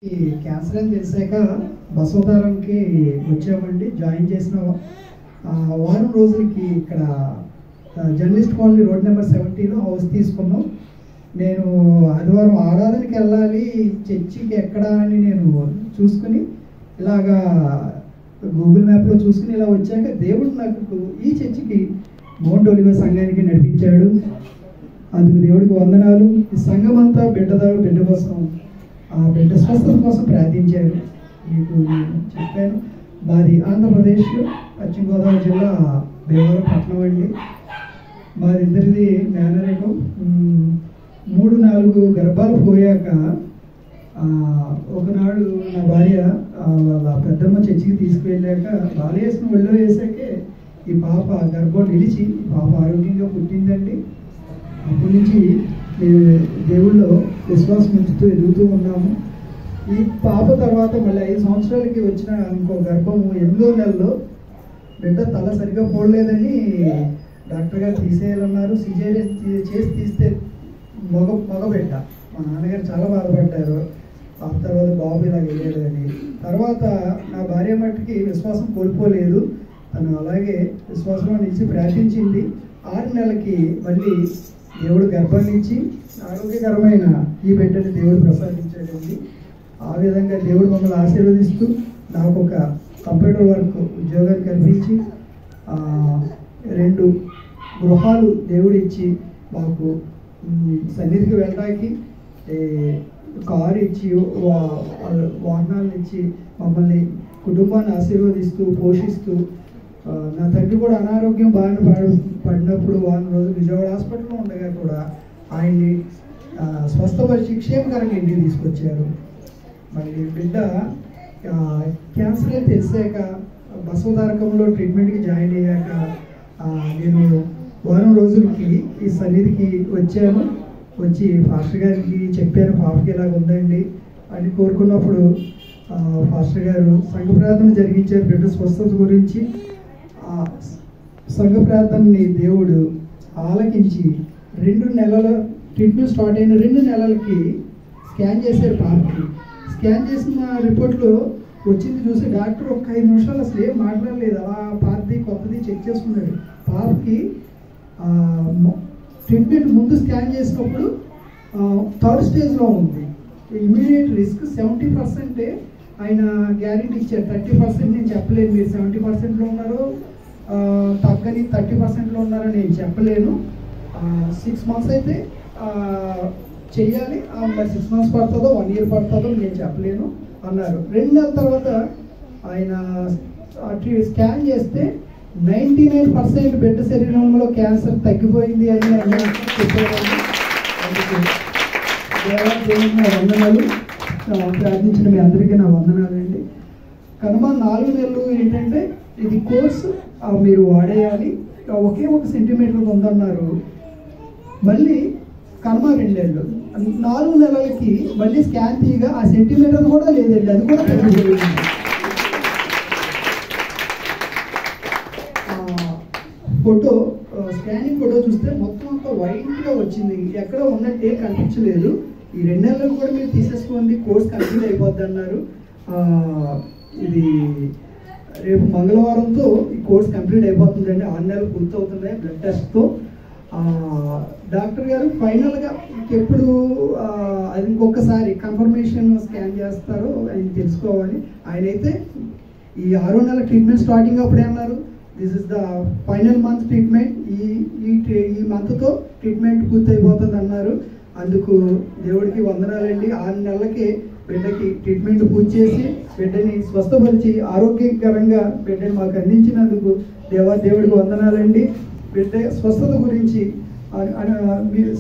ఈ క్యాన్సర్ అని తెలిసాక బసవతారంకి వచ్చామండి. జాయిన్ చేసిన వారం రోజులకి ఇక్కడ జర్నలిస్ట్ కాలనీ రోడ్ నెంబర్ 70లో హౌస్ తీసుకున్నాం. నేను ఆదివారం ఆరాధనకి వెళ్ళాలి, చర్చికి ఎక్కడా అని నేను చూసుకుని ఇలాగా గూగుల్ మ్యాప్లో చూసుకుని ఇలా వచ్చాక దేవుడు నాకు ఈ చర్చికి మౌంట్ ఒలివర్ సంఘానికి నడిపించాడు. అందుకు దేవుడికి వందనాలు. ఈ సంఘం అంతా బిడ్డ కోసం బిడ్డ స్వస్థత కోసం ప్రార్థించారు. మీకు చెప్పాను. మాది ఆంధ్రప్రదేశ్ పశ్చిమ గోదావరి జిల్లా దేవరం పట్టణం అండి. మాది ఇద్దరిది మేనరేఖం. 3-4 గర్భాలు పోయాక ఒకనాడు నా భార్య వాళ్ళ పెద్దమ్మ చర్చికి తీసుకువెళ్ళాక బాలయేసుని ఒళ్ళో వేసాకే ఈ పాప గర్భం నిలిచి పాప ఆరోగ్యంగా పుట్టిందండి. అప్పటి నుంచి దేవుళ్ళో విశ్వాసం ఉంచుతూ ఎదుగుతూ ఉన్నాము. ఈ పాప తర్వాత మళ్ళీ 5 సంవత్సరాలకి వచ్చిన ఇంకో గర్భం 8వ నెలలో బిడ్డ తల సరిగ్గా పోడలేదని డాక్టర్ గారు తీసేయాలన్నారు. సిజేరియన్ చేసి తీస్తే మగ బిడ్డ. మా నాన్నగారు చాలా బాధపడ్డారు. ఆ తర్వాత బాబు ఇలా వేయలేదు అని. తర్వాత నా భార్య మట్టుకి విశ్వాసం కోల్పోలేదు. తను అలాగే విశ్వాసంలో నిలిచి ప్రార్థించింది. 6 నెలలకి మళ్ళీ దేవుడు గర్భాన్ని ఇచ్చి ఆరోగ్యకరమైన ఈ బిడ్డని దేవుడు ప్రసాదించాడండి. ఆ విధంగా దేవుడు మమ్మల్ని ఆశీర్వదిస్తూ నాకు ఒక కంప్యూటర్ వర్క్ ఉద్యోగాన్ని కల్పించి 2 గృహాలు దేవుడు ఇచ్చి మాకు సన్నిధికి వెళ్ళడానికి కారు ఇచ్చి వాహనాలను ఇచ్చి మమ్మల్ని కుటుంబాన్ని ఆశీర్వదిస్తూ పోషిస్తూ నా తండ్రి కూడా అనారోగ్యం బాగా పడినప్పుడు 1 రోజు విజయవాడ హాస్పిటల్లో ఉండగా కూడా ఆయన్ని స్వస్థపరిచి క్షేమకరంగా ఇంటికి తీసుకొచ్చారు. మళ్ళీ బిడ్డ క్యాన్సర్ అని తెలిసాక బసవతారకంలో ట్రీట్మెంట్కి జాయిన్ అయ్యాక నేను వారం రోజులకి ఈ సన్నిధికి వచ్చాను. వచ్చి ఫాస్టర్ గారికి చెప్పాను, పాపకి ఇలాగ ఉందండి అని కోరుకున్నప్పుడు ఫాస్టర్ గారు సంఘ ప్రార్థన జరిగించారు బిడ్డ స్వస్థత గురించి. సంఘ ప్రార్థనని దేవుడు ఆలకించి 2 నెలల ట్రీట్మెంట్ స్టార్ట్ అయిన 2 నెలలకి స్కాన్ చేశారు పాపకి. స్కాన్ చేసిన రిపోర్ట్లో వచ్చింది చూసి డాక్టర్ ఒక 5 నిమిషాలు అసలు ఏం మాట్లాడలేదు. అలా పాతది కొత్తది చెక్ చేసుకున్నాడు. పాపకి ట్రీట్మెంట్ ముందు స్కాన్ చేసినప్పుడు 3rd స్టేజ్లో ఉంది. Immediate risk 70%. ఆయన గ్యారెంటీ ఇచ్చారు. 30% నేను చెప్పలేను, మీరు 70%లో ఉన్నారో తగ్గని 30%లో ఉన్నారో నేను చెప్పలేను. 6 months అయితే చెయ్యాలి, మరి 6 months పడుతుందో 1 year పడుతుందో నేను చెప్పలేను అన్నారు. 2 నెలల తర్వాత ఆయన స్కాన్ చేస్తే 99% బిడ్డ శరీరంలో క్యాన్సర్ తగ్గిపోయింది అని ఆయన చెప్పారు. వందనాలు. ప్రార్థించిన మీ అందరికీ నా వందనాలండి. కనుమ 4 నెలలు ఏంటంటే ఇది కోర్సు మీరు వాడేయాలి, ఒకే 1 సెంటీమీటర్ ఉందన్నారు. మళ్ళీ కనుమ 2 నెలలు, 4 నెలలకి మళ్ళీ స్కాన్ తీయగా ఆ సెంటీమీటర్ కూడా లేదండి, అది కూడా తగ్గిపోయింది. ఫోటో స్కానింగ్ ఫోటో చూస్తే మొత్తం అంతా వైట్గా వచ్చింది, ఎక్కడ ఉన్నట్టే కనిపించలేదు. ఈ 2 నెలలకు కూడా మీరు తీసేసుకోండి, కోర్స్ కంప్లీట్ అయిపోద్ది అన్నారు. ఇది రేపు మంగళవారంతో ఈ కోర్స్ కంప్లీట్ అయిపోతుందండి. 6 నెలలు పూర్తవుతున్నాయి బ్లడ్ టెస్ట్తో. డాక్టర్ గారు ఫైనల్గా ఎప్పుడు అది ఇంకొకసారి కన్ఫర్మేషన్ స్కాన్ చేస్తారో ఆయన తెలుసుకోవాలి. ఆయనైతే ఈ 6వ నెల ట్రీట్మెంట్ స్టార్టింగ్ అప్పుడే అన్నారు, this is the final month treatment, ఈ మంత్తో ట్రీట్మెంట్ పూర్తయిపోతుంది అన్నారు. అందుకు దేవుడికి వందనాలండి. 6 నెలలకే బిడ్డకి ట్రీట్మెంట్ పూర్తి చేసి బిడ్డని స్వస్థపరిచి ఆరోగ్యకరంగా బిడ్డని మాకు అందించినందుకు దేవుడికి వందనాలండి. బిడ్డ స్వస్థత గురించి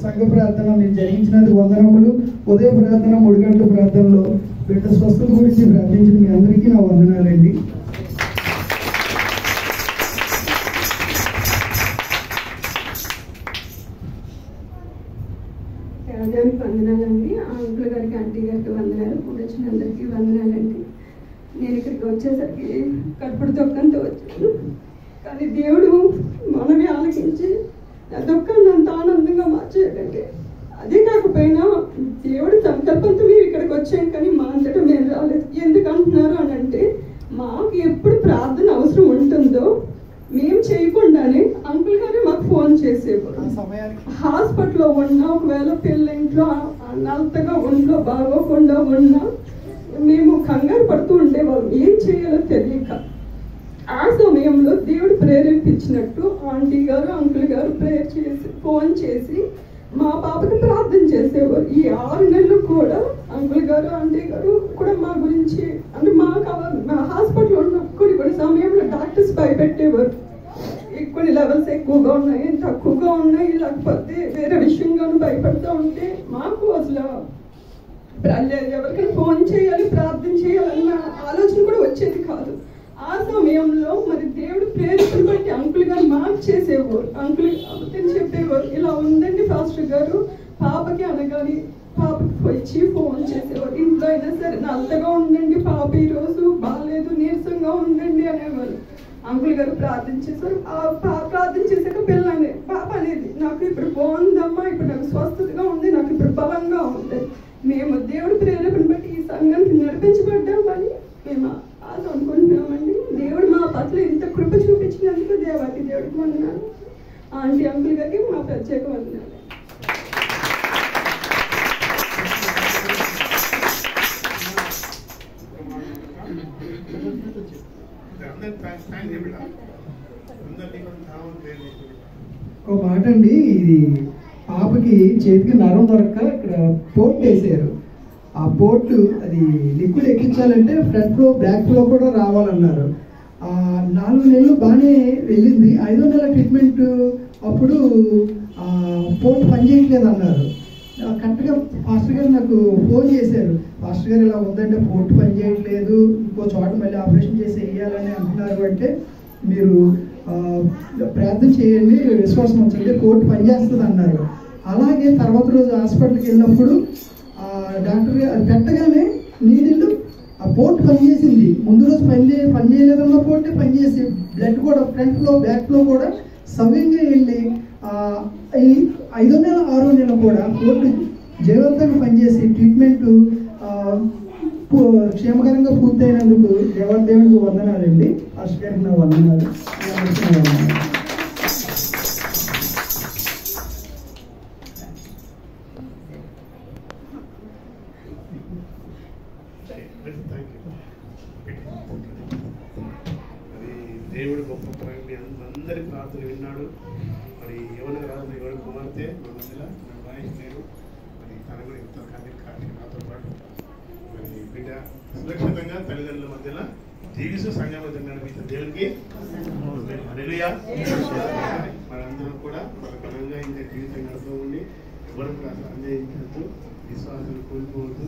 సంఘ ప్రార్థన మీరు జరిగించినందుకు వందనములు. ఉదయ ప్రార్థన 3 గంటల ప్రార్థనలో బిడ్డ స్వస్థత గురించి ప్రార్థించిన మీ అందరికీ నా వందనాలండి. వందనాలండి. అంకుల్ గారికి, ఆంటీ గారికి వందనాలు. వచ్చిన అందరికీ వందనాలండి. నేను ఇక్కడికి వచ్చేసరికి కడుపుడు దుఃఖంతో వచ్చాను, కానీ దేవుడు మనమే ఆలకించి నా దుఃఖాన్ని అంత ఆనందంగా మార్చేయాలండి. అదే కాకపోయినా దేవుడి సంకల్పంతో మేము ఇక్కడికి వచ్చాం, కానీ మా అంతటా హాస్పిటల్లో ఉన్నా, ఒకవేళ పిల్లింట్లో నలతగా ఒంట్లో బాగోకుండా ఉన్నా మేము కంగారు పడుతూ ఉండేవాళ్ళం, ఏం చేయాలో తెలియక. ఆ సమయంలో దేవుడు ప్రేరేపించినట్టు ఆంటీ గారు అంకుల్ గారు ప్రేయర్ చేసి ఫోన్ చేసి మా పాపకి ప్రార్థన చేసేవారు. ఈ 6 నెలలు కూడా అంకుల్ గారు ఆంటీ గారు కూడా మా గురించి అంటే మా హాస్పిటల్లో ఉన్న కొన్ని సమయంలో డాక్టర్స్ భయపెట్టేవారు. కొన్ని లెవెల్స్ ఎక్కువగా ఉన్నాయి, తక్కువగా ఉన్నాయి, లేకపోతే వేరే విషయంగానూ భయపడుతూ ఉంటే మాకు అసలు ఎవరికైనా ఫోన్ చేయాలి, ప్రార్థన చేయాలన్న ఆలోచన కూడా వచ్చేది కాదు. ఆ సమయంలో మరి దేవుడు ప్రేరేపణ బట్టి అంకుల్ గారు మాకు చేసేవారు. అంకుల్ చెప్పేవారు, ఇలా ఉందండి పాస్టర్ గారు, పాపకి అనగానే పాపకి వచ్చి ఫోన్ చేసేవారు. ఇంట్లో అయినా సరే నల్లగా ఉండండి, పాప ఈరోజు బాగాలేదు, నీరసంగా ఉండండి అనేవారు. అంకుల్ గారు ప్రార్థన చేశారు. ప్రార్థన చేశాక పిల్ల పాప అనేది నాకు ఇప్పుడు బాగుందమ్మా, ఇప్పుడు నాకు స్వస్థతగా ఉంది, నాకు ఇప్పుడు బలంగా ఉంది. మేము దేవుడి ప్రేరేపణ బట్టి ఈ సంఘానికి నడిపించబడ్డామని మేము ఆశ అనుకుంటున్నామండి. దేవుడు మా పట్ల ఇంత కృప చూపించినందుకు దేవాటి దేవుడికి వందనాలు. ఆంటీ అంకుల్ గారికి మా ప్రత్యేక వందనాలు. ఒక మాట అండి, ఇది పాపకి చేతికి నరం దొరక్క ఇక్కడ పోర్ట్ వేసారు. ఆ పోర్టు అది లిక్విడ్ ఎక్కించాలంటే ఫ్రంట్ ఫ్లో బ్యాక్ ఫ్లో కూడా రావాలన్నారు. 4 నెలలు బాగానే వెళ్ళింది. 5వ నెల ట్రీట్మెంట్ అప్పుడు పోర్ట్ పనిచేయట్లేదు అన్నారు. కరెక్ట్గా పాస్టర్ గారు నాకు ఫోన్ చేశారు, పాస్టర్ గారు ఇలా ఉందంటే పోర్ట్ పనిచేయట్లేదు, ఇంకో చోట మళ్ళీ ఆపరేషన్ చేసి వేయాలని అంటున్నారు. అంటే మీరు ప్రార్థన చేయండి, విశ్వాసం ఉంచండి, పోర్ట్ పనిచేస్తుంది అన్నారు. అలాగే తర్వాత రోజు హాస్పిటల్కి వెళ్ళినప్పుడు డాక్టర్ అది పెట్టగానే నీళ్ళు ఆ పోర్ట్ పనిచేసింది. ముందు రోజు పనిచేయలేదన్న పోర్టే పనిచేసి బ్లడ్ కూడా ఫ్రంట్ ఫ్లో బ్యాక్ ఫ్లో కూడా సవ్యంగా వెళ్ళి ఈ 5వ నెల 6వ నెల కూడా పోర్టు జయవంతంగా పనిచేసి ట్రీట్మెంట్ క్షేమకరంగా పూర్తయినందుకు దేవుడికి వందనాలండి. ఫస్ట్ గారికి నా వందనాలు. దేవుడు గొప్ప అందరి ప్రార్థన విన్నాడు. మరి ఎవరు రాదు, ఎవరు కుమార్తె మా మధ్యలో వాయిస్ లేరు, మరి తన కూడా ఇంత కన్నీరు నాతో పాటు మరి బిడ్డ సురక్షితంగా తల్లిదండ్రుల మధ్యలో జీవిస్తూ సంఘం మధ్య నడిపించిన దేవునికి హల్లెలూయా. మనందరం కూడా బలపరంగా ఇంకా జీవితం గడుపుతూ ఉండి ఎవరు కూడా సందేహించద్దు, విశ్వాసాన్ని కోల్పోవద్దు.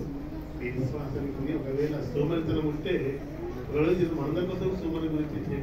ఈ విశ్వాసానికి ఒకవేళ సోమరితనం ఉంటే ఒకవేళ మనందరి కోసం సోమరి గురించి